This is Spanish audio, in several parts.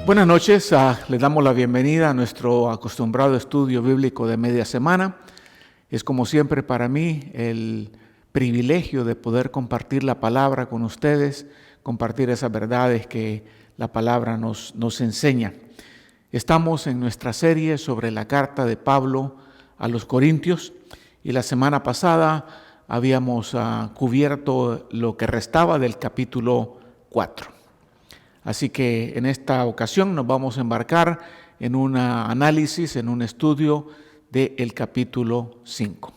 Buenas noches, les damos la bienvenida a nuestro acostumbrado estudio bíblico de media semana. Es como siempre para mí el privilegio de poder compartir la palabra con ustedes, compartir esas verdades que la palabra nos enseña. Estamos en nuestra serie sobre la carta de Pablo a los Corintios y la semana pasada habíamos cubierto lo que restaba del capítulo 4. Así que en esta ocasión nos vamos a embarcar en un análisis, en un estudio del capítulo 5.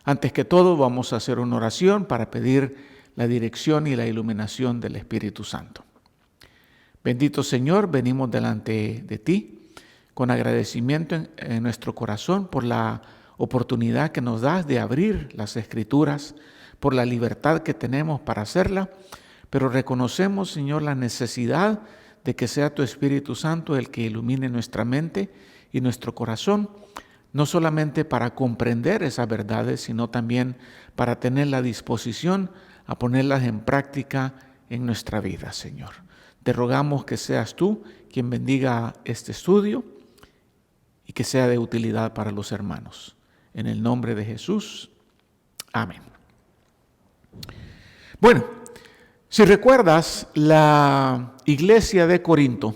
Antes que todo vamos a hacer una oración para pedir la dirección y la iluminación del Espíritu Santo. Bendito Señor, venimos delante de ti con agradecimiento en nuestro corazón por la oportunidad que nos das de abrir las Escrituras, por la libertad que tenemos para hacerla. Pero reconocemos, Señor, la necesidad de que sea tu Espíritu Santo el que ilumine nuestra mente y nuestro corazón, no solamente para comprender esas verdades, sino también para tener la disposición a ponerlas en práctica en nuestra vida, Señor. Te rogamos que seas tú quien bendiga este estudio y que sea de utilidad para los hermanos. En el nombre de Jesús, amén. Bueno, si recuerdas, la iglesia de Corinto,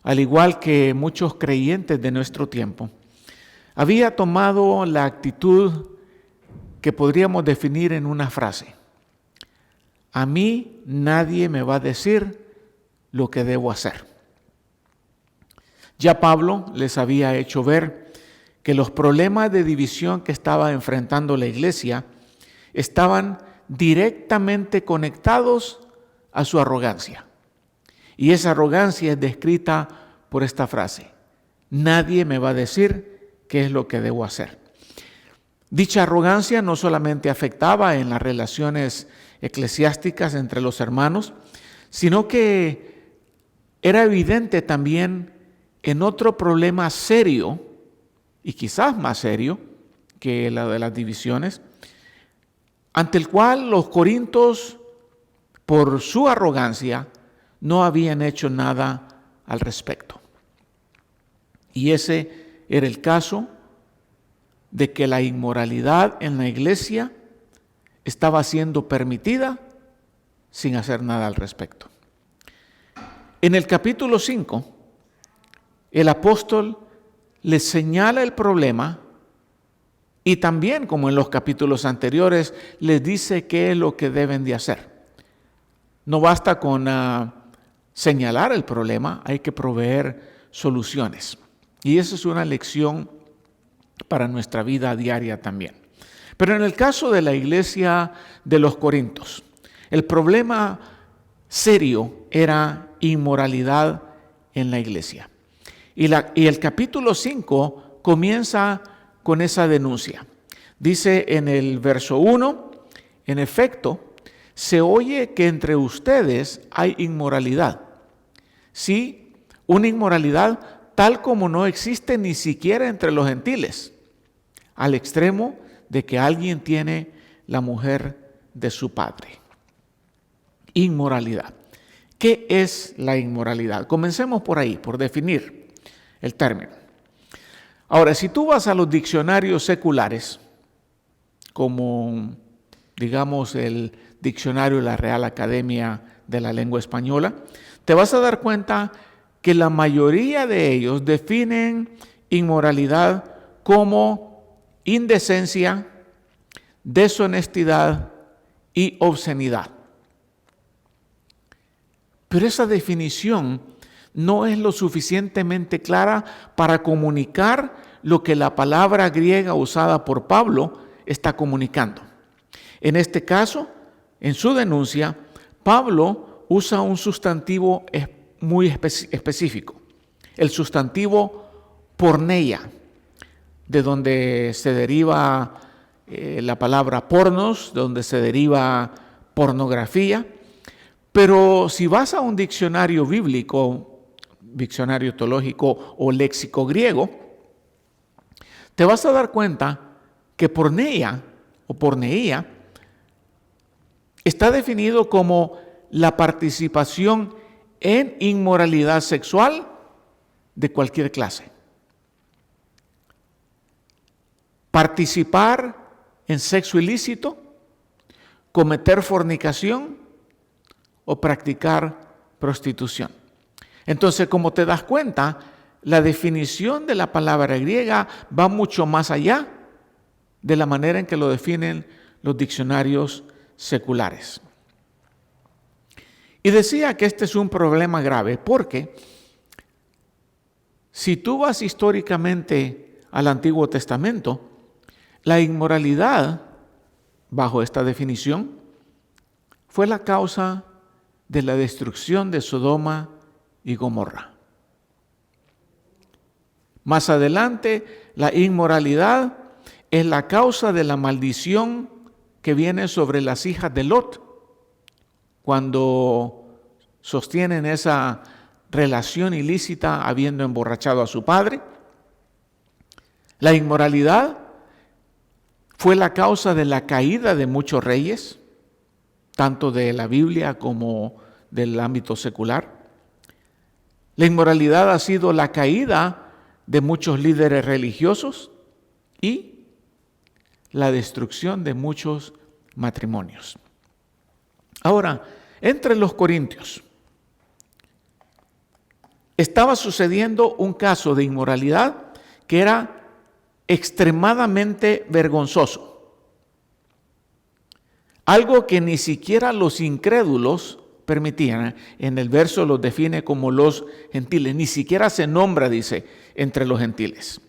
al igual que muchos creyentes de nuestro tiempo, había tomado la actitud que podríamos definir en una frase: a mí nadie me va a decir lo que debo hacer. Ya Pablo les había hecho ver que los problemas de división que estaba enfrentando la iglesia estaban directamente conectados a su arrogancia. Y esa arrogancia es descrita por esta frase: nadie me va a decir qué es lo que debo hacer. Dicha arrogancia no solamente afectaba en las relaciones eclesiásticas entre los hermanos, sino que era evidente también en otro problema serio, y quizás más serio que la de las divisiones, ante el cual los corintios, por su arrogancia, no habían hecho nada al respecto. Y ese era el caso de que la inmoralidad en la iglesia estaba siendo permitida sin hacer nada al respecto. En el capítulo 5, el apóstol les señala el problema y también, como en los capítulos anteriores, les dice qué es lo que deben de hacer. No basta con señalar el problema, hay que proveer soluciones. Y esa es una lección para nuestra vida diaria también. Pero en el caso de la iglesia de los Corintios, el problema serio era inmoralidad en la iglesia. Y el capítulo 5 comienza con esa denuncia. Dice en el verso 1, en efecto, se oye que entre ustedes hay inmoralidad. Sí, una inmoralidad tal como no existe ni siquiera entre los gentiles, al extremo de que alguien tiene la mujer de su padre. Inmoralidad. ¿Qué es la inmoralidad? Comencemos por ahí, por definir el término. Ahora, si tú vas a los diccionarios seculares, como digamos el diccionario de la Real Academia de la Lengua Española, te vas a dar cuenta que la mayoría de ellos definen inmoralidad como indecencia, deshonestidad y obscenidad. Pero esa definición no es lo suficientemente clara para comunicar lo que la palabra griega usada por Pablo está comunicando. En este caso, en su denuncia, Pablo usa un sustantivo muy específico, el sustantivo porneia, de donde se deriva la palabra pornos, de donde se deriva pornografía. Pero si vas a un diccionario bíblico, diccionario teológico o léxico griego, te vas a dar cuenta que porneia o porneia está definido como la participación en inmoralidad sexual de cualquier clase. Participar en sexo ilícito, cometer fornicación o practicar prostitución. Entonces, como te das cuenta, la definición de la palabra griega va mucho más allá de la manera en que lo definen los diccionarios seculares. Y decía que este es un problema grave porque si tú vas históricamente al Antiguo Testamento, la inmoralidad, bajo esta definición, fue la causa de la destrucción de Sodoma y Gomorra. Más adelante, la inmoralidad es la causa de la maldición que viene sobre las hijas de Lot, cuando sostienen esa relación ilícita habiendo emborrachado a su padre. La inmoralidad fue la causa de la caída de muchos reyes, tanto de la Biblia como del ámbito secular. La inmoralidad ha sido la caída de muchos líderes religiosos y la destrucción de muchos matrimonios. Ahora, entre los corintios estaba sucediendo un caso de inmoralidad que era extremadamente vergonzoso. Algo que ni siquiera los incrédulos permitían. En el verso los define como los gentiles. Ni siquiera se nombra, dice, entre los gentiles.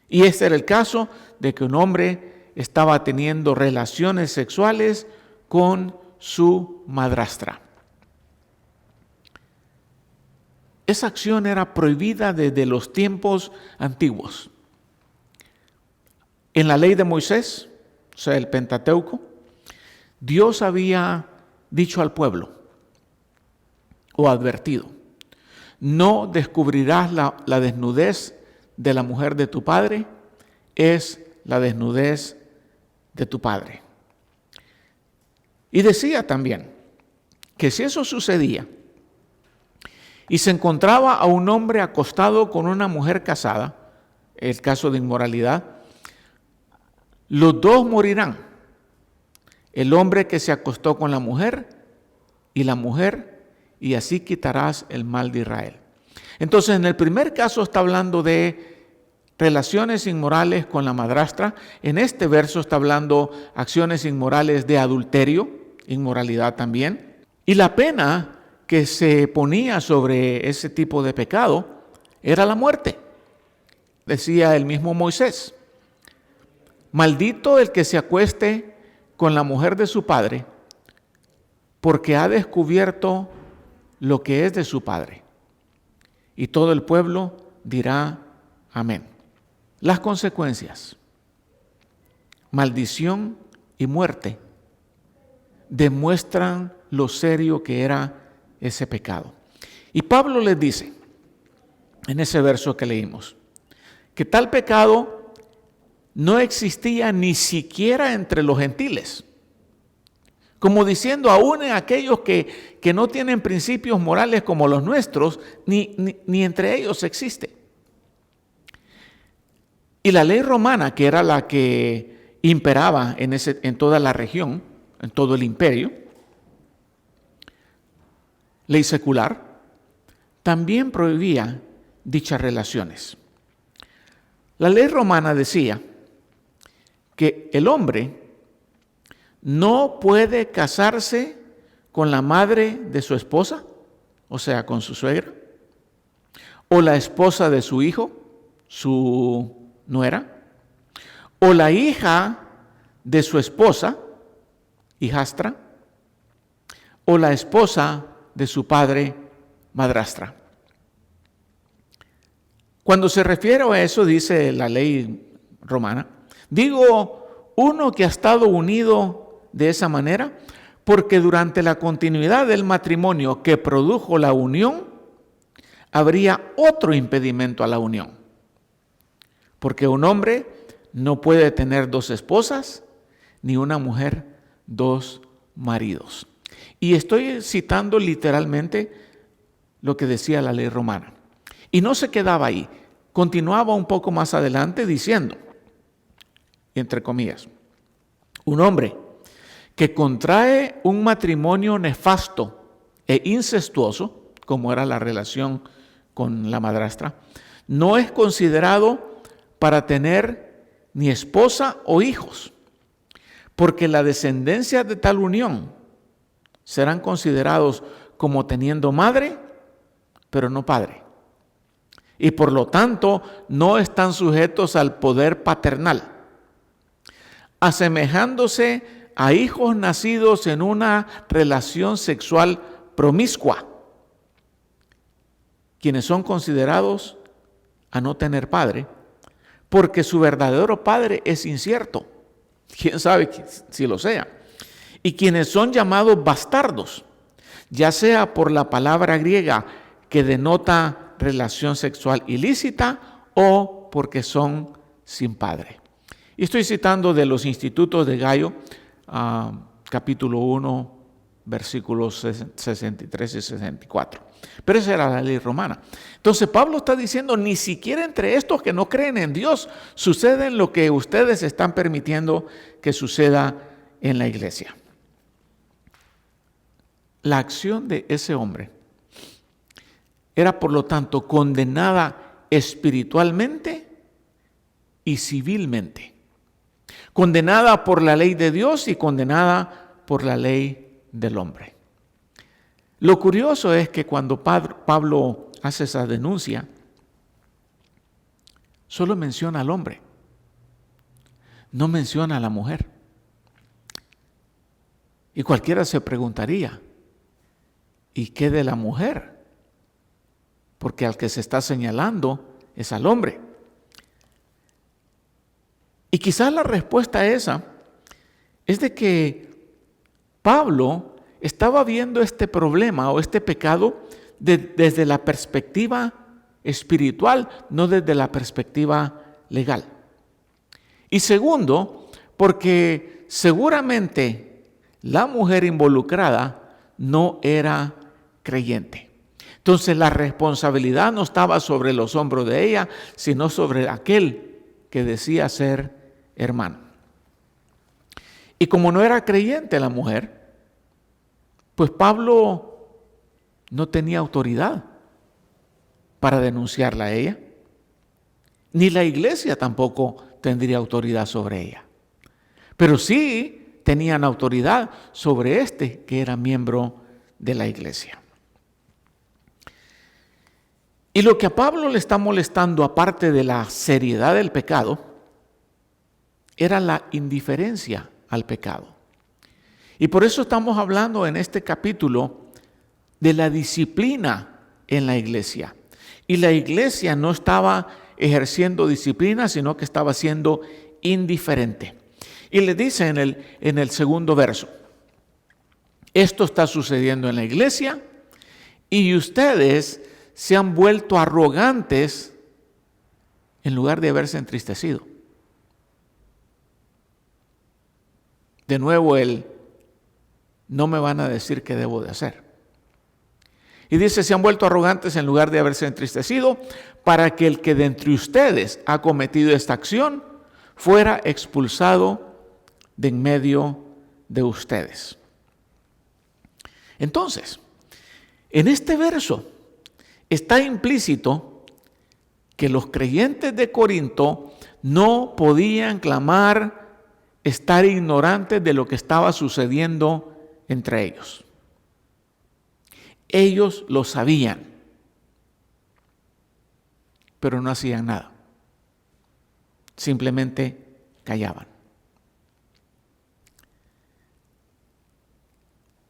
Y este era el caso de que un hombre estaba teniendo relaciones sexuales con su madrastra. Esa acción era prohibida desde los tiempos antiguos. En la ley de Moisés, o sea, el Pentateuco, Dios había dicho al pueblo o advertido: no descubrirás la desnudez de la mujer de tu padre, es la desnudez de tu padre. Y decía también que si eso sucedía y se encontraba a un hombre acostado con una mujer casada, el caso de inmoralidad, los dos morirán. El hombre que se acostó con la mujer, y así quitarás el mal de Israel. Entonces, en el primer caso está hablando de relaciones inmorales con la madrastra. En este verso está hablando acciones inmorales de adulterio, inmoralidad también. Y la pena que se ponía sobre ese tipo de pecado era la muerte. Decía el mismo Moisés: maldito el que se acueste con la mujer de su padre, porque ha descubierto lo que es de su padre. Y todo el pueblo dirá amén. Las consecuencias: maldición y muerte, demuestran lo serio que era ese pecado. Y Pablo les dice, en ese verso que leímos, que tal pecado no existía ni siquiera entre los gentiles. Como diciendo, aún en aquellos que no tienen principios morales como los nuestros, ni entre ellos existe. Y la ley romana, que era la que imperaba en toda la región, en todo el imperio, ley secular, también prohibía dichas relaciones. La ley romana decía que el hombre no puede casarse con la madre de su esposa, o sea, con su suegra, o la esposa de su hijo, su nuera, o la hija de su esposa, hijastra, o la esposa de su padre, madrastra. Cuando se refiere a eso, dice la ley romana, digo uno que ha estado unido de esa manera, porque durante la continuidad del matrimonio que produjo la unión, habría otro impedimento a la unión. Porque un hombre no puede tener dos esposas, ni una mujer dos maridos. Y estoy citando literalmente lo que decía la ley romana. Y no se quedaba ahí. Continuaba un poco más adelante diciendo, entre comillas, un hombre que contrae un matrimonio nefasto e incestuoso, como era la relación con la madrastra, no es considerado para tener ni esposa o hijos, porque la descendencia de tal unión serán considerados como teniendo madre, pero no padre. Y por lo tanto no están sujetos al poder paternal, asemejándose a hijos nacidos en una relación sexual promiscua, quienes son considerados a no tener padre, porque su verdadero padre es incierto. ¿Quién sabe si lo sea? Y quienes son llamados bastardos, ya sea por la palabra griega que denota relación sexual ilícita o porque son sin padre. Y estoy citando de los Institutos de Gallo, capítulo 1, versículos 63 y 64. Pero esa era la ley romana. Entonces Pablo está diciendo, ni siquiera entre estos que no creen en Dios sucede lo que ustedes están permitiendo que suceda en la iglesia. La acción de ese hombre era, por lo tanto, condenada espiritualmente y civilmente. Condenada por la ley de Dios y condenada por la ley del hombre. Lo curioso es que cuando Pablo hace esa denuncia, solo menciona al hombre, no menciona a la mujer. Y cualquiera se preguntaría, ¿y qué de la mujer? Porque al que se está señalando es al hombre. Y quizás la respuesta a esa es de que Pablo estaba viendo este problema o este pecado desde la perspectiva espiritual, no desde la perspectiva legal. Y segundo, porque seguramente la mujer involucrada no era creyente. Entonces la responsabilidad no estaba sobre los hombros de ella, sino sobre aquel que decía ser hermano. Y como no era creyente la mujer, pues Pablo no tenía autoridad para denunciarla a ella, ni la iglesia tampoco tendría autoridad sobre ella. Pero sí tenían autoridad sobre este que era miembro de la iglesia. Y lo que a Pablo le está molestando, aparte de la seriedad del pecado, era la indiferencia al pecado. Y por eso estamos hablando en este capítulo de la disciplina en la iglesia. Y la iglesia no estaba ejerciendo disciplina, sino que estaba siendo indiferente. Y le dice en el segundo verso, esto está sucediendo en la iglesia y ustedes se han vuelto arrogantes en lugar de haberse entristecido. De nuevo no me van a decir qué debo de hacer. Y dice, se han vuelto arrogantes en lugar de haberse entristecido, para que el que de entre ustedes ha cometido esta acción fuera expulsado de en medio de ustedes. Entonces, en este verso está implícito que los creyentes de Corinto no podían clamar estar ignorantes de lo que estaba sucediendo entre ellos. Ellos lo sabían, pero no hacían nada. Simplemente callaban.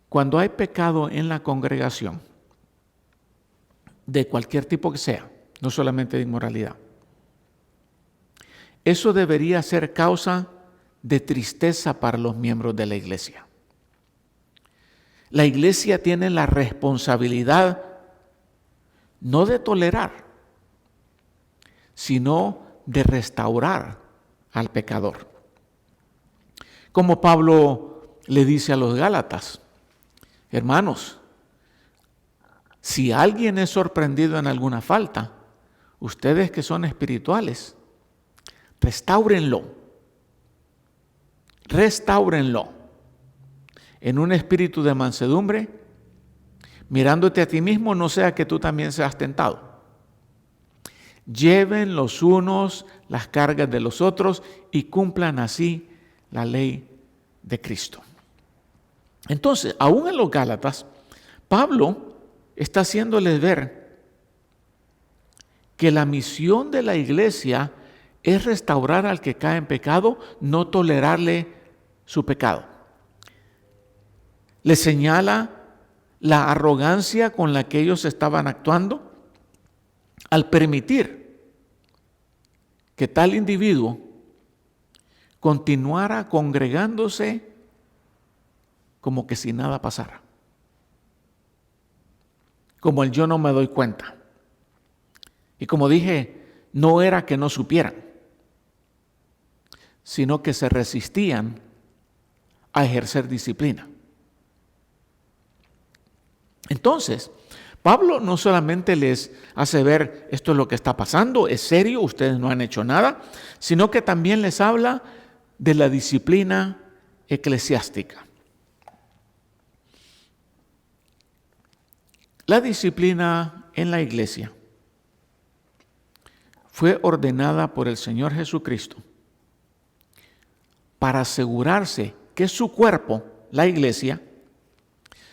Cuando hay pecado en la congregación, de cualquier tipo que sea, no solamente de inmoralidad, eso debería ser causa de tristeza para los miembros de la iglesia. La iglesia tiene la responsabilidad no de tolerar, sino de restaurar al pecador. Como Pablo le dice a los Gálatas, hermanos, Si alguien es sorprendido en alguna falta, ustedes que son espirituales, restáurenlo en un espíritu de mansedumbre, mirándote a ti mismo, no sea que tú también seas tentado. Lleven los unos las cargas de los otros y cumplan así la ley de Cristo. Entonces, aún en los Gálatas, Pablo está haciéndoles ver que la misión de la iglesia es restaurar al que cae en pecado, no tolerarle su pecado. Le señala la arrogancia con la que ellos estaban actuando al permitir que tal individuo continuara congregándose como que si nada pasara. Como el yo no me doy cuenta. Y como dije, no era que no supieran, sino que se resistían a ejercer disciplina. Entonces, Pablo no solamente les hace ver esto es lo que está pasando, es serio, ustedes no han hecho nada, sino que también les habla de la disciplina eclesiástica. La disciplina en la iglesia fue ordenada por el Señor Jesucristo para asegurarse que su cuerpo, la iglesia,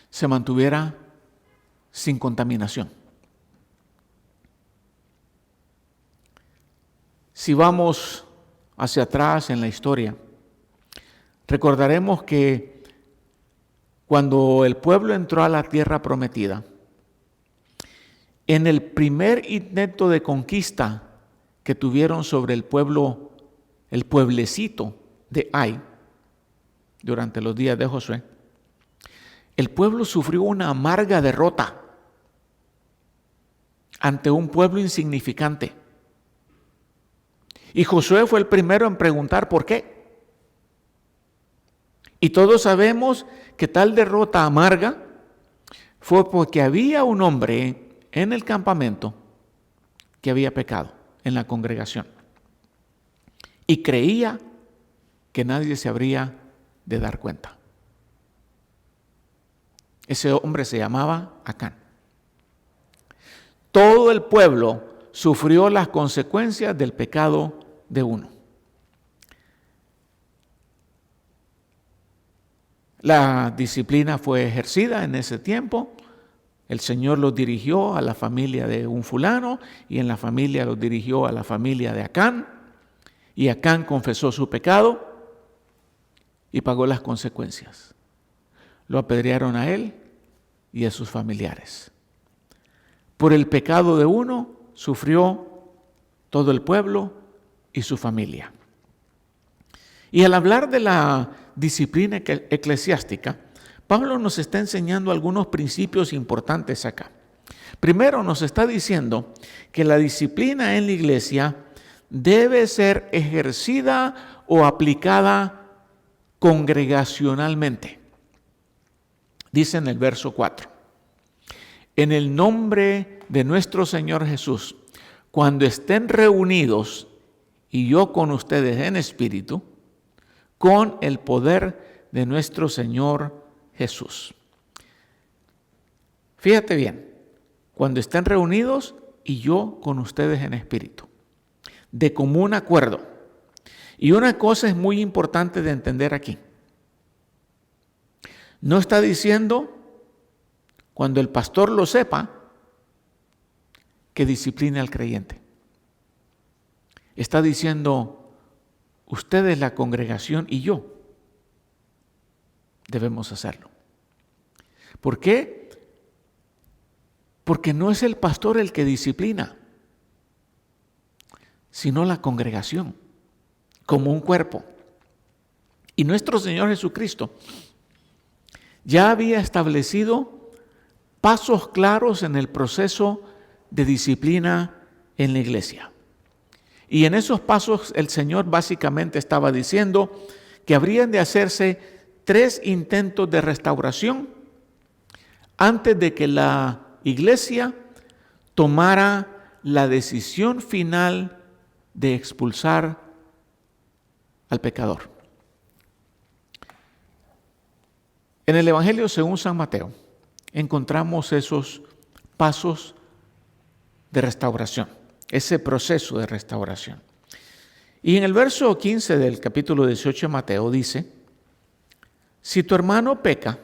se mantuviera sin contaminación. Si vamos hacia atrás en la historia, recordaremos que cuando el pueblo entró a la tierra prometida, en el primer intento de conquista que tuvieron sobre el pueblo, el pueblecito de Ai, durante los días de Josué, el pueblo sufrió una amarga derrota ante un pueblo insignificante. Y Josué fue el primero en preguntar por qué. Y todos sabemos que tal derrota amarga fue porque había un hombre en el campamento que había pecado en la congregación y creía que nadie se habría de dar cuenta. Ese hombre se llamaba Acán. Todo el pueblo sufrió las consecuencias del pecado de uno. La disciplina fue ejercida en ese tiempo. El Señor los dirigió a la familia de un fulano y en la familia los dirigió a la familia de Acán. Y Acán confesó su pecado y pagó las consecuencias. Lo apedrearon a él y a sus familiares. Por el pecado de uno sufrió todo el pueblo y su familia. Y al hablar de la disciplina eclesiástica, Pablo nos está enseñando algunos principios importantes acá. Primero nos está diciendo que la disciplina en la iglesia debe ser ejercida o aplicada congregacionalmente. Dice en el verso 4, en el nombre de nuestro Señor Jesús, cuando estén reunidos y yo con ustedes en espíritu, con el poder de nuestro Señor Jesús. Fíjate bien, cuando estén reunidos y yo con ustedes en espíritu, de común acuerdo. Y una cosa es muy importante de entender aquí. No está diciendo, cuando el pastor lo sepa, que discipline al creyente. Está diciendo, ustedes, la congregación y yo, debemos hacerlo. ¿Por qué? Porque no es el pastor el que disciplina, sino la congregación, como un cuerpo. Y nuestro Señor Jesucristo ya había establecido pasos claros en el proceso de disciplina en la iglesia. Y en esos pasos el Señor básicamente estaba diciendo que habrían de hacerse 3 intentos de restauración antes de que la iglesia tomara la decisión final de expulsar al pecador. En el Evangelio según San Mateo encontramos esos pasos de restauración, ese proceso de restauración. Y en el verso 15 del capítulo 18 de Mateo dice: si tu hermano peca,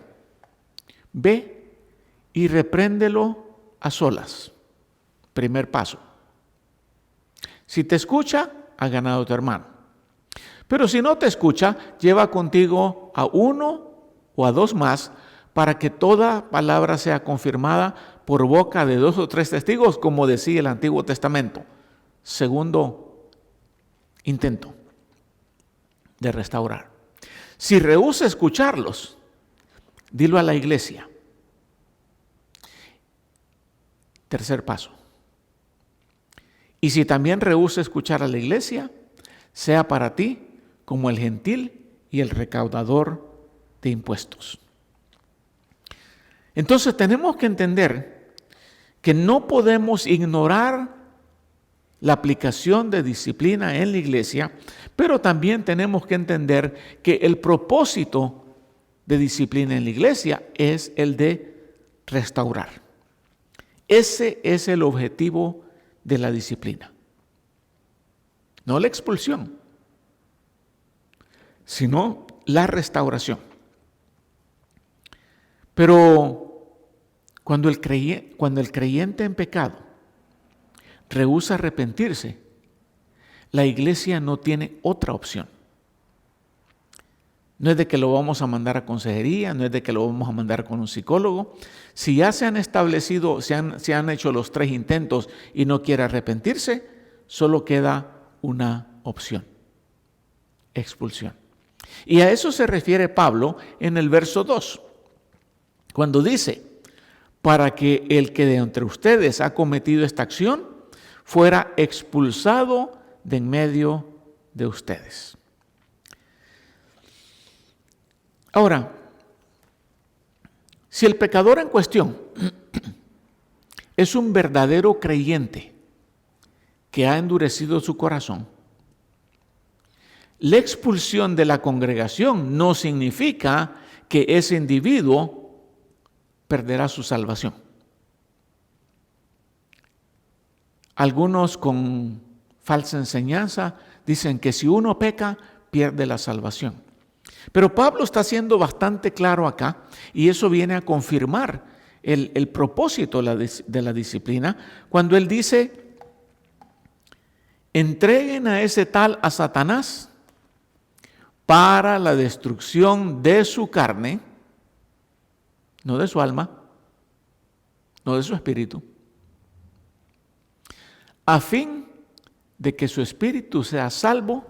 ve y repréndelo a solas. Primer paso. Si te escucha, has ganado a tu hermano. Pero si no te escucha, lleva contigo a uno o a dos más, para que toda palabra sea confirmada por boca de 2 o 3 testigos, como decía el Antiguo Testamento. Segundo intento de restaurar. Si rehúsa escucharlos, dilo a la iglesia. Tercer paso. Y si también rehúsa escuchar a la iglesia, sea para ti como el gentil y el recaudador de impuestos. Entonces tenemos que entender que no podemos ignorar la aplicación de disciplina en la iglesia, pero también tenemos que entender que el propósito de disciplina en la iglesia es el de restaurar. Ese es el objetivo de la disciplina. No la expulsión, sino la restauración. Pero cuando el creyente en pecado rehúsa arrepentirse, la iglesia no tiene otra opción. No es de que lo vamos a mandar a consejería, no es de que lo vamos a mandar con un psicólogo. Si ya se han establecido, se han hecho los 3 intentos y no quiere arrepentirse, solo queda una opción: expulsión. Y a eso se refiere Pablo en el verso 2, cuando dice: para que el que de entre ustedes ha cometido esta acción fuera expulsado de en medio de ustedes. Ahora, si el pecador en cuestión es un verdadero creyente que ha endurecido su corazón, la expulsión de la congregación no significa que ese individuo perderá su salvación. Algunos con falsa enseñanza dicen que si uno peca, pierde la salvación. Pero Pablo está siendo bastante claro acá, y eso viene a confirmar el propósito de la disciplina, cuando él dice: entreguen a ese tal a Satanás para la destrucción de su carne, no de su alma, no de su espíritu, a fin de que su espíritu sea salvo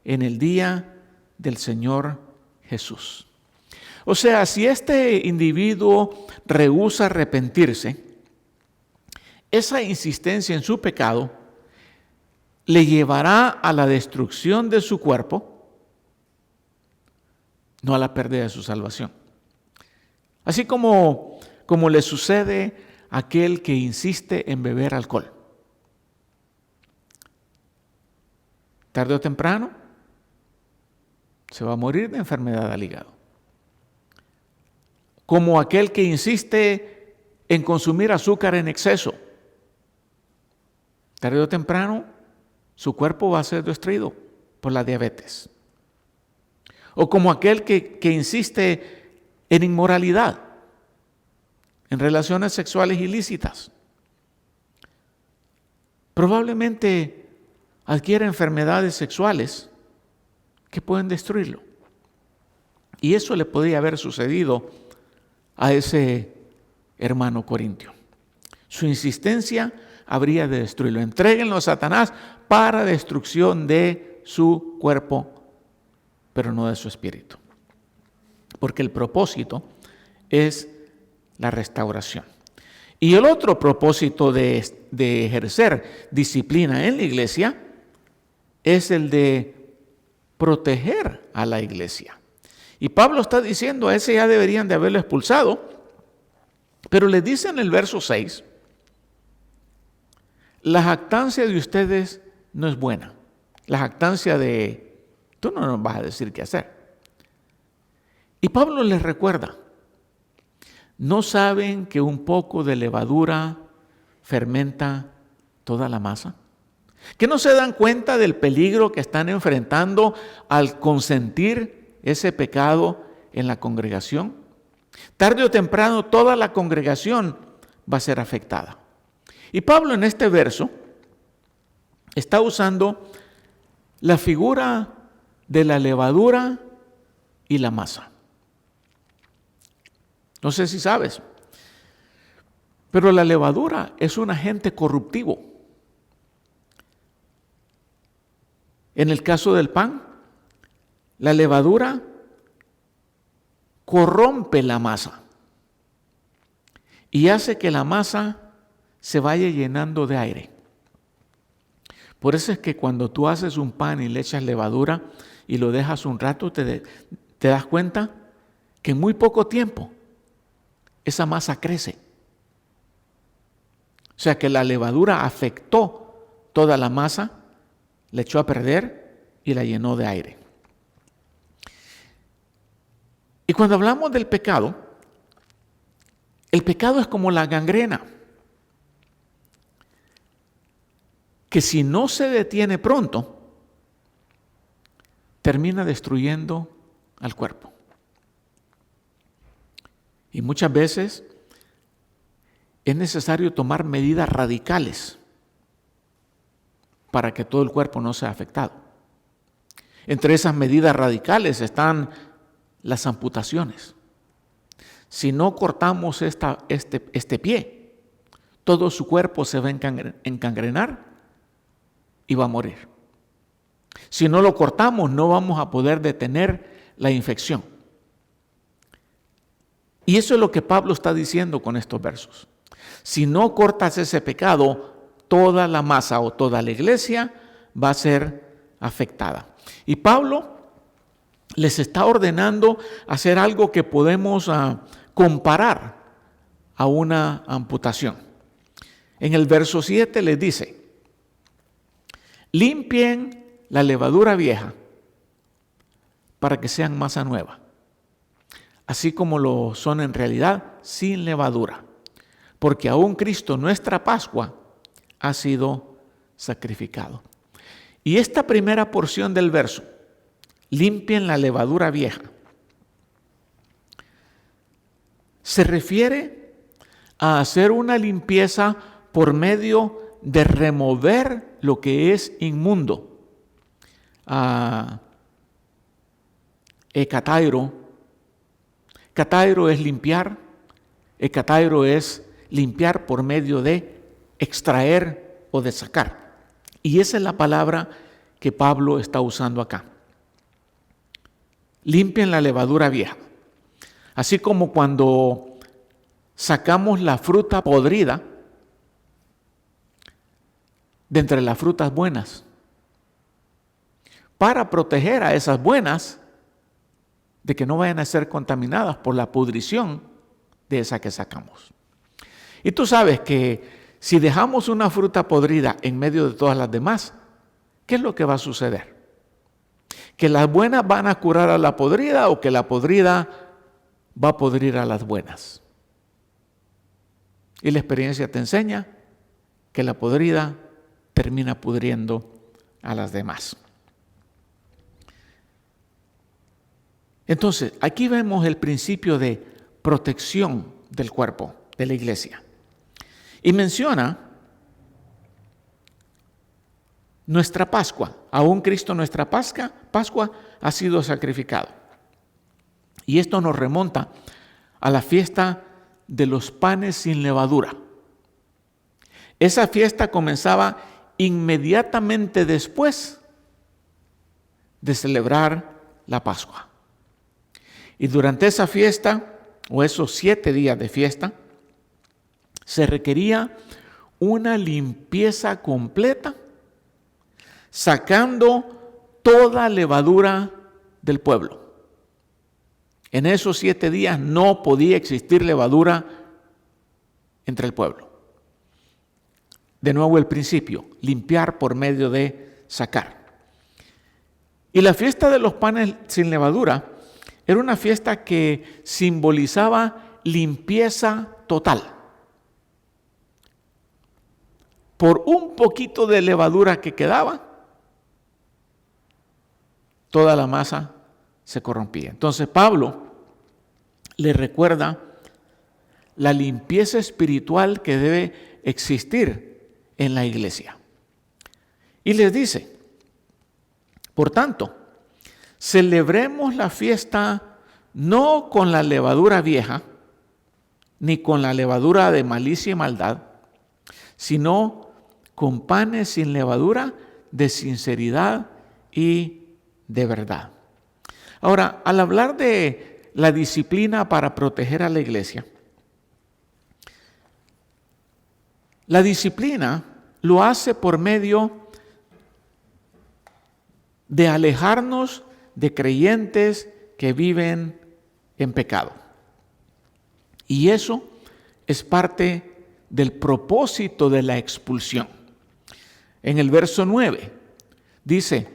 en el día del Señor Jesús. O sea, si este individuo rehúsa arrepentirse, esa insistencia en su pecado le llevará a la destrucción de su cuerpo, no a la pérdida de su salvación. Así como le sucede a aquel que insiste en beber alcohol. Tarde o temprano se va a morir de enfermedad al hígado. Como aquel que insiste en consumir azúcar en exceso. Tarde o temprano su cuerpo va a ser destruido por la diabetes. O como aquel que insiste en inmoralidad, en relaciones sexuales ilícitas. Probablemente adquiere enfermedades sexuales que pueden destruirlo. Y eso le podía haber sucedido a ese hermano corintio. Su insistencia habría de destruirlo. Entréguenlo a Satanás para destrucción de su cuerpo, pero no de su espíritu. Porque el propósito es la restauración. Y el otro propósito de ejercer disciplina en la iglesia es el de proteger a la iglesia. Y Pablo está diciendo: a ese ya deberían de haberlo expulsado, Pero le dice en el verso 6, la jactancia de ustedes no es buena. La jactancia de, tú no nos vas a decir qué hacer. Y Pablo les recuerda, ¿no saben que un poco de levadura fermenta toda la masa? ¿Que no se dan cuenta del peligro que están enfrentando al consentir ese pecado en la congregación? Tarde o temprano toda la congregación va a ser afectada. Y Pablo en este verso está usando la figura de la levadura y la masa. No sé si sabes, pero la levadura es un agente corruptivo. En el caso del pan, la levadura corrompe la masa y hace que la masa se vaya llenando de aire. Por eso es que cuando tú haces un pan y le echas levadura y lo dejas un rato, te das cuenta que en muy poco tiempo esa masa crece. O sea que la levadura afectó toda la masa, la echó a perder y la llenó de aire. Y cuando hablamos del pecado, el pecado es como la gangrena, que si no se detiene pronto, termina destruyendo al cuerpo. Y muchas veces es necesario tomar medidas radicales para que todo el cuerpo no sea afectado. Entre esas medidas radicales están las amputaciones. Si no cortamos este pie, todo su cuerpo se va a encangrenar y va a morir. Si no lo cortamos, no vamos a poder detener la infección. Y eso es lo que Pablo está diciendo con estos versos. Si no cortas ese pecado, toda la masa o toda la iglesia va a ser afectada. Y Pablo les está ordenando hacer algo que podemos comparar a una amputación. En el verso 7 les dice, limpien la levadura vieja para que sean masa nueva, así como lo son en realidad sin levadura, porque aún Cristo, nuestra Pascua, ha sido sacrificado. Y esta primera porción del verso, limpien la levadura vieja, se refiere a hacer una limpieza por medio de remover lo que es inmundo. Hecatairo. Catairo es limpiar. Hecatairo es limpiar por medio de extraer o de sacar. Y esa es la palabra que Pablo está usando acá. Limpien la levadura vieja. Así como cuando sacamos la fruta podrida de entre las frutas buenas, para proteger a esas buenas de que no vayan a ser contaminadas por la pudrición de esa que sacamos. Y tú sabes que si dejamos una fruta podrida en medio de todas las demás, ¿qué es lo que va a suceder? ¿Que las buenas van a curar a la podrida o que la podrida va a podrir a las buenas? Y la experiencia te enseña que la podrida termina pudriendo a las demás. Entonces, aquí vemos el principio de protección del cuerpo de la iglesia. Y menciona nuestra Pascua. Aún Cristo, nuestra Pascua ha sido sacrificado. Y esto nos remonta a la fiesta de los panes sin levadura. Esa fiesta comenzaba inmediatamente después de celebrar la Pascua. Y durante esa fiesta, o esos 7 días de fiesta, se requería una limpieza completa, sacando toda levadura del pueblo. En esos 7 días no podía existir levadura entre el pueblo. De nuevo el principio, limpiar por medio de sacar. Y la fiesta de los panes sin levadura era una fiesta que simbolizaba limpieza total. Por un poquito de levadura que quedaba, toda la masa se corrompía. Entonces Pablo le recuerda la limpieza espiritual que debe existir en la iglesia. Y les dice, por tanto, celebremos la fiesta no con la levadura vieja, ni con la levadura de malicia y maldad, sino con panes sin levadura de sinceridad y de verdad. Ahora, al hablar de la disciplina para proteger a la iglesia, la disciplina lo hace por medio de alejarnos de creyentes que viven en pecado. Y eso es parte del propósito de la expulsión. En el verso 9 dice,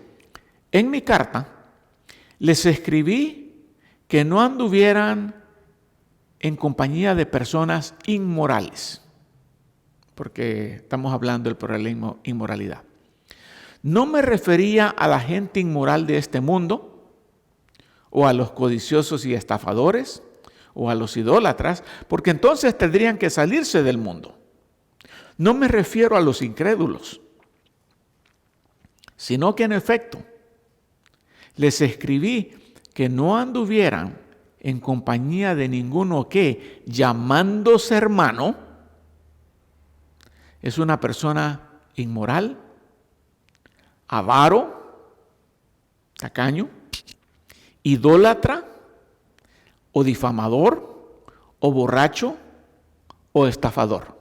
en mi carta les escribí que no anduvieran en compañía de personas inmorales, porque estamos hablando del problema de inmoralidad. No me refería a la gente inmoral de este mundo, o a los codiciosos y estafadores, o a los idólatras, porque entonces tendrían que salirse del mundo. No me refiero a los incrédulos, sino que en efecto les escribí que no anduvieran en compañía de ninguno que, llamándose hermano, es una persona inmoral, avaro, tacaño, idólatra, o difamador, o borracho, o estafador.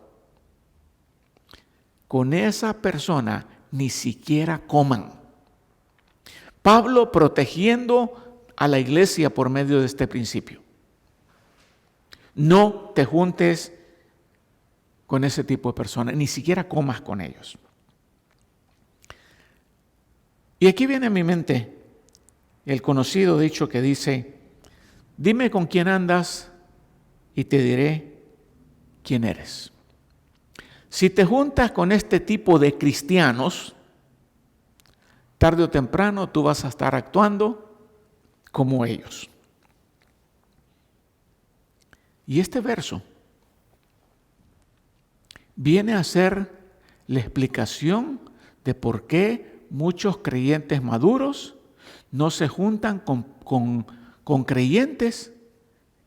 Con esa persona ni siquiera coman. Pablo protegiendo a la iglesia por medio de este principio. No te juntes con ese tipo de personas, ni siquiera comas con ellos. Y aquí viene a mi mente el conocido dicho que dice, dime con quién andas y te diré quién eres. Si te juntas con este tipo de cristianos, tarde o temprano tú vas a estar actuando como ellos. Y este verso viene a ser la explicación de por qué muchos creyentes maduros no se juntan con creyentes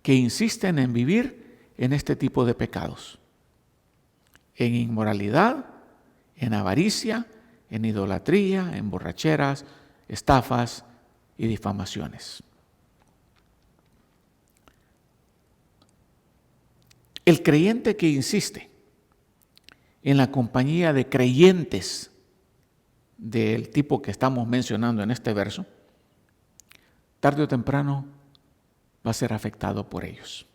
que insisten en vivir en este tipo de pecados. En inmoralidad, en avaricia, en idolatría, en borracheras, estafas y difamaciones. El creyente que insiste en la compañía de creyentes del tipo que estamos mencionando en este verso, tarde o temprano va a ser afectado por ellos.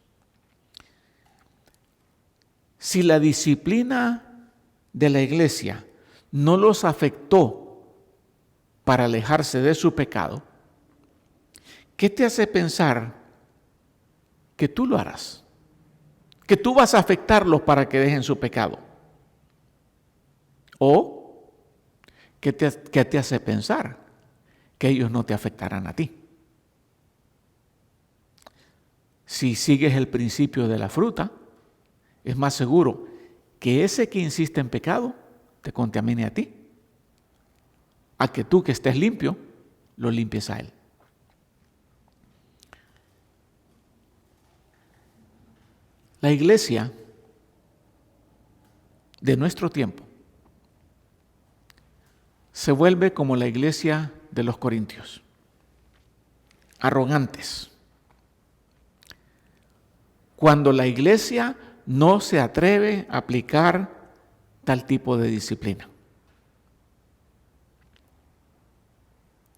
Si la disciplina de la iglesia no los afectó para alejarse de su pecado, ¿qué te hace pensar que tú lo harás? Que tú vas a afectarlos para que dejen su pecado. ¿O qué te hace pensar que ellos no te afectarán a ti? Si sigues el principio de la fruta, es más seguro que ese que insiste en pecado te contamine a ti, a que tú que estés limpio, lo limpies a él. La iglesia de nuestro tiempo se vuelve como la iglesia de los corintios, arrogantes. Cuando la iglesia no se atreve a aplicar tal tipo de disciplina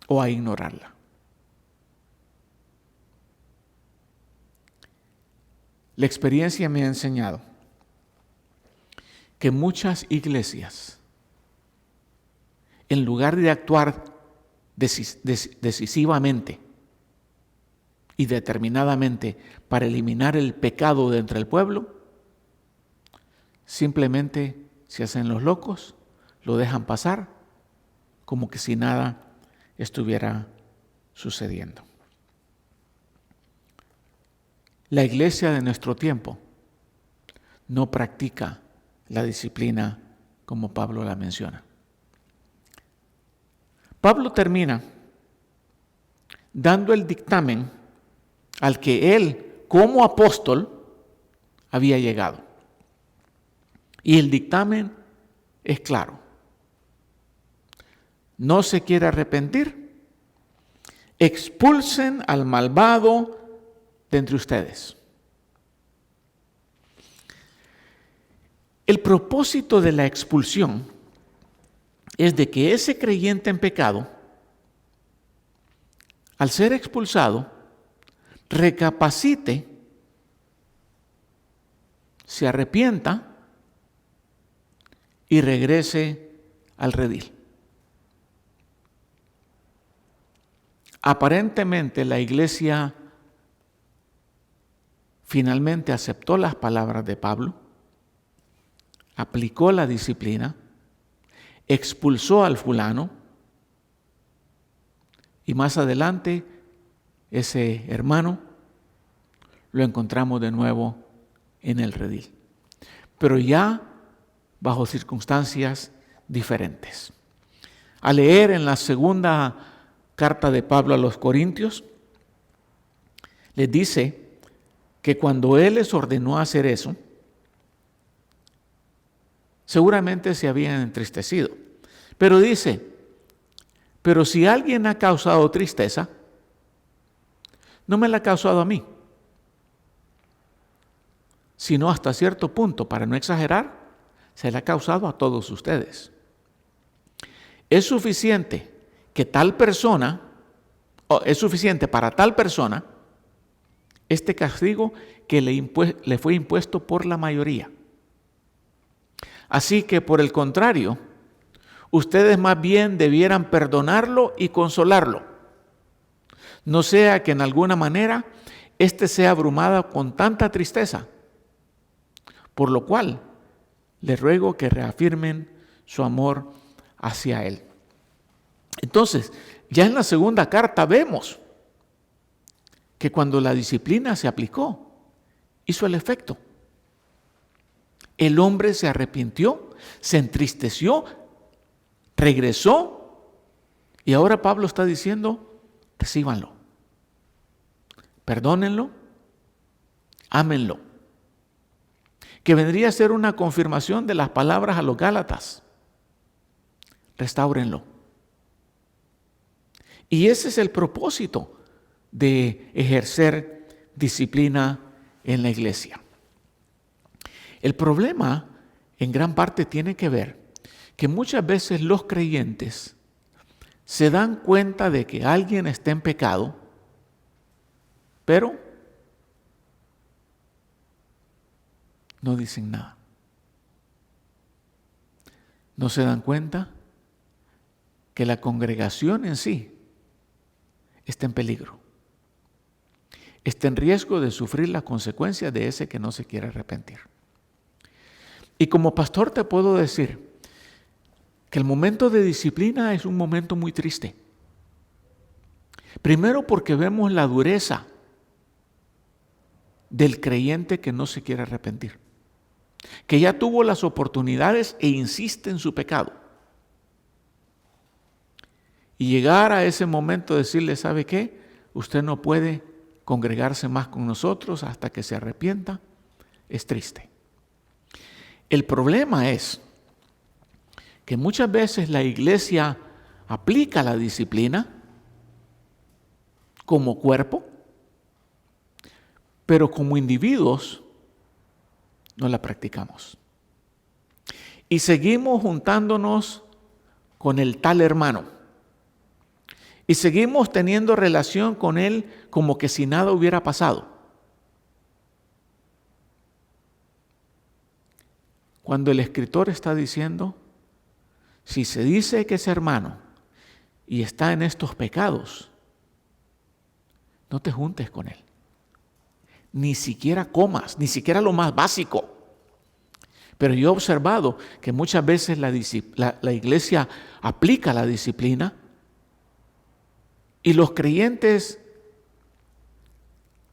o a ignorarla. La experiencia me ha enseñado que muchas iglesias, en lugar de actuar decisivamente y determinadamente para eliminar el pecado de entre el pueblo, simplemente se hacen los locos, lo dejan pasar como que si nada estuviera sucediendo. La iglesia de nuestro tiempo no practica la disciplina como Pablo la menciona. Pablo termina dando el dictamen al que él, como apóstol, había llegado. Y el dictamen es claro. No se quiere arrepentir, expulsen al malvado de entre ustedes. El propósito de la expulsión es de que ese creyente en pecado, al ser expulsado, recapacite, se arrepienta y regrese al redil. Aparentemente la iglesia finalmente aceptó las palabras de Pablo, aplicó la disciplina, expulsó al fulano y más adelante ese hermano lo encontramos de nuevo en el redil, pero ya bajo circunstancias diferentes. Al leer en la segunda carta de Pablo a los Corintios, les dice que cuando él les ordenó hacer eso, seguramente se habían entristecido. Pero dice, pero si alguien ha causado tristeza, no me la ha causado a mí, sino hasta cierto punto, para no exagerar, se la ha causado a todos ustedes. Es suficiente que tal persona, o es suficiente para tal persona, este castigo que le fue impuesto por la mayoría. Así que por el contrario, ustedes más bien debieran perdonarlo y consolarlo, no sea que en alguna manera éste sea abrumado con tanta tristeza, por lo cual les ruego que reafirmen su amor hacia él. Entonces, ya en la segunda carta vemos que cuando la disciplina se aplicó, hizo el efecto. El hombre se arrepintió, se entristeció, regresó y ahora Pablo está diciendo, recíbanlo, perdónenlo, ámenlo. Que vendría a ser una confirmación de las palabras a los Gálatas. Restáurenlo. Y ese es el propósito de ejercer disciplina en la iglesia. El problema en gran parte tiene que ver que muchas veces los creyentes se dan cuenta de que alguien está en pecado, pero no dicen nada. No se dan cuenta que la congregación en sí está en peligro. Está en riesgo de sufrir las consecuencias de ese que no se quiere arrepentir. Y como pastor te puedo decir que el momento de disciplina es un momento muy triste. Primero porque vemos la dureza del creyente que no se quiere arrepentir, que ya tuvo las oportunidades e insiste en su pecado. Y llegar a ese momento de decirle, ¿sabe qué? Usted no puede congregarse más con nosotros hasta que se arrepienta, es triste. El problema es que muchas veces la iglesia aplica la disciplina como cuerpo, pero como individuos no la practicamos. Y seguimos juntándonos con el tal hermano. Y seguimos teniendo relación con él como que si nada hubiera pasado. cuando el escritor está diciendo, si se dice que es hermano y está en estos pecados, no te juntes con él. Ni siquiera comas, ni siquiera lo más básico. Pero yo he observado que muchas veces la iglesia aplica la disciplina y los creyentes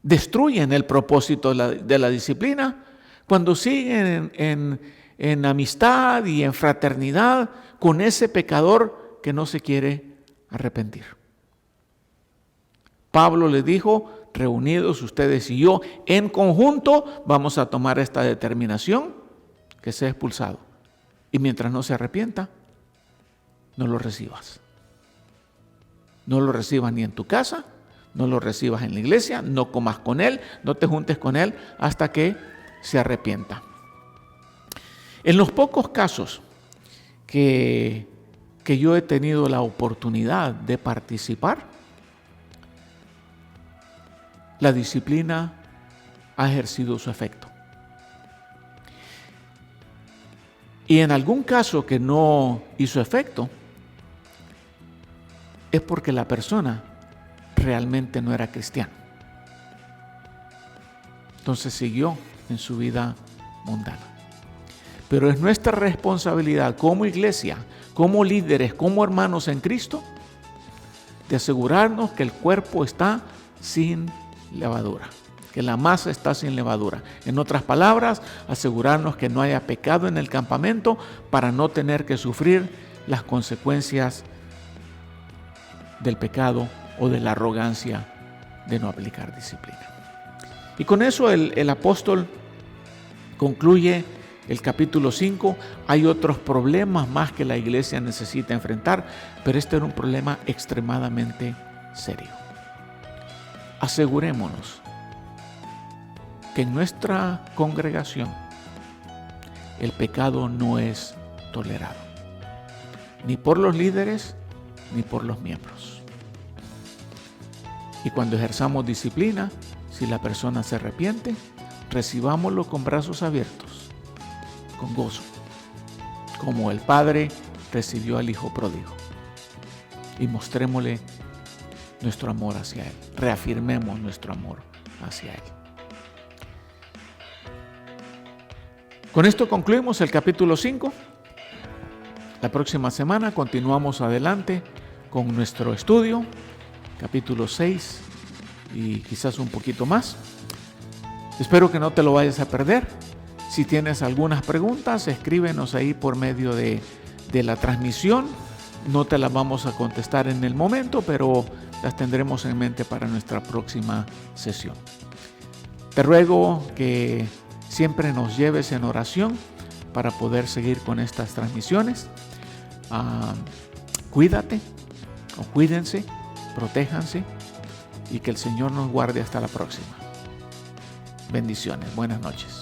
destruyen el propósito de la disciplina cuando siguen en amistad y en fraternidad con ese pecador que no se quiere arrepentir. Pablo le dijo, reunidos ustedes y yo, en conjunto vamos a tomar esta determinación, que sea expulsado. Y mientras no se arrepienta, no lo recibas. No lo recibas ni en tu casa, no lo recibas en la iglesia, no comas con él, no te juntes con él hasta que se arrepienta. En los pocos casos que yo he tenido la oportunidad de participar, la disciplina ha ejercido su efecto. Y en algún caso que no hizo efecto, es porque la persona realmente no era cristiana. Entonces siguió en su vida mundana. Pero es nuestra responsabilidad como iglesia, como líderes, como hermanos en Cristo, de asegurarnos que el cuerpo está sin levadura, que la masa está sin levadura. En otras palabras, asegurarnos que no haya pecado en el campamento para no tener que sufrir las consecuencias del pecado o de la arrogancia de no aplicar disciplina. Y con eso el apóstol concluye el capítulo 5. Hay otros problemas más que la iglesia necesita enfrentar, pero este era un problema extremadamente serio. Asegurémonos que en nuestra congregación el pecado no es tolerado, ni por los líderes ni por los miembros. Y cuando ejerzamos disciplina, si la persona se arrepiente, recibámoslo con brazos abiertos, con gozo, como el Padre recibió al Hijo pródigo, y mostrémosle nuestro amor hacia Él, reafirmemos nuestro amor hacia Él. Con esto concluimos el capítulo 5. La próxima semana continuamos adelante con nuestro estudio, capítulo 6 y quizás un poquito más. Espero que no te lo vayas a perder. Si tienes algunas preguntas, escríbenos ahí por medio de la transmisión. No te las vamos a contestar en el momento, pero las tendremos en mente para nuestra próxima sesión. Te ruego que siempre nos lleves en oración para poder seguir con estas transmisiones. Cuídate, o cuídense, protéjanse y que el Señor nos guarde hasta la próxima. Bendiciones, buenas noches.